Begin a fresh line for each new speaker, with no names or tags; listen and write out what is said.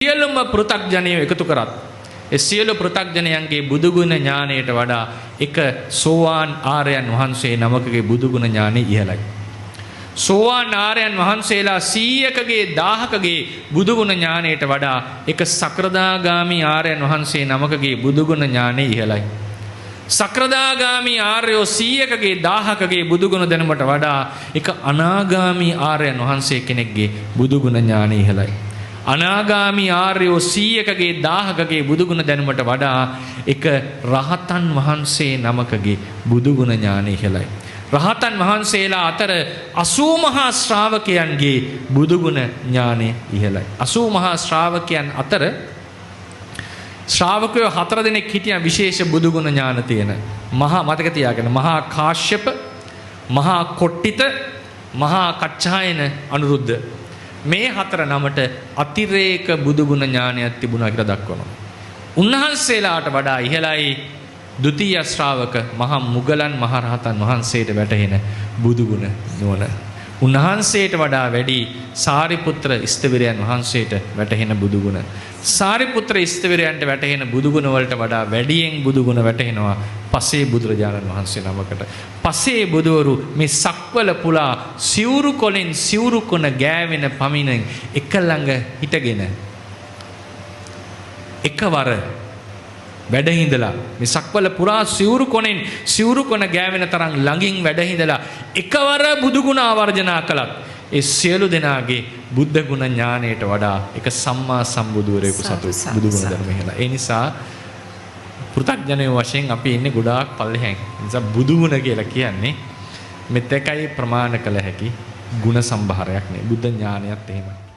සියලුම පෘථග්ජනයෝ එකතු කරත් ඒ සියලු පෘථග්ජනයන්ගේ බුදුගුණ ඥානයට වඩා එක සෝවාන් ආර්යයන් වහන්සේ නමකගේ බුදුගුණ ඥානෙ ඉහළයි. සෝවාන් ආර්යයන් වහන්සේලා 100කගේ 1000කගේ බුදුගුණ ඥානයට වඩා එක සකෘදාගාමි ආර්යයන් වහන්සේ නමකගේ බුදුගුණ ඥානෙ ඉහළයි. සකෘදාගාමි ආර්යෝ 100කගේ 1000කගේ බුදුගුණ දැනුමට වඩා එක අනාගාමි ආර්යයන් වහන්සේ කෙනෙක්ගේ බුදුගුණ ඥානෙ ඉහළයි. අනාගාමි ආර්යෝ 100කගේ 1000කගේ බුදුගුණ දැනුමට වඩා එක රහතන් වහන්සේ නමකගේ බුදුගුණ ඥානෙ ඉහළයි. රහතන් වහන්සේලා අතර 80 මහා ශ්‍රාවකයන්ගේ බුදුගුණ ඥානෙ ඉහළයි. 80 මහා ශ්‍රාවකයන් අතර ශ්‍රාවකයෝ 4 දෙනෙක් හිටියා විශේෂ බුදුගුණ ඥාන තියෙන. මහා මතක තියාගන්න මහා කාශ්‍යප, මහා කොට්ටිත, මහා කච්චායන, අනුරුද්ධ. මේ 4 නමට අතිරේක බුදුගුණ ඥානයක් තිබුණා කියලා දක්වනවා. උන්වහන්සේලාට වඩා ඉහළයි ဒုတိ ය ශ්‍රාවක මහා මුගලන් මහරහතන් වහන්සේට වැටහෙන බුදුගුණ නුවණ. උන්වහන්සේට වඩා වැඩි සාරිපුත්‍ර ස්ථවිරයන් වහන්සේට වැටහෙන බුදුගුණ. සාරිපුත්‍ර ස්ථවිරයන්ට වැටහෙන බුදුගුණ වලට වඩා වැඩියෙන් බුදුගුණ වැටහෙනවා පසේ බුදුරජාණන් වහන්සේ නමකට. පසේ බුදවරු මේ සක්වල පුලා සිවුරු කොලින් සිවුරු කොන ගෑවෙන පමිනෙන් එක ළඟ හිටගෙන එකවර වැඩහිඳලා මේ සක්වල පුරා සිවුරු කොනෙන් සිවුරු කොන ගෑවෙන තරම් ළඟින් වැඩහිඳලා එකවර බුදුගුණ ආවර්ජනා කළත් ඒ සියලු දෙනාගේ බුද්ධ ගුණ ඥානයට වඩා එක සම්මා සම්බුදුවරයෙකු සතු බුදුගුණ ධර්ම ඉහළ. ඒ නිසා පෘථග්ජනයෝ වශයෙන් අපි ඉන්නේ ගොඩාක් පල්ලෙහැන්. ඒ නිසා බුදුගුණ කියලා කියන්නේ මෙතෙකයි ප්‍රමාණ කළ හැකි ගුණ සම්භාරයක් නේ. බුද්ධ ඥානයත් එහෙමයි.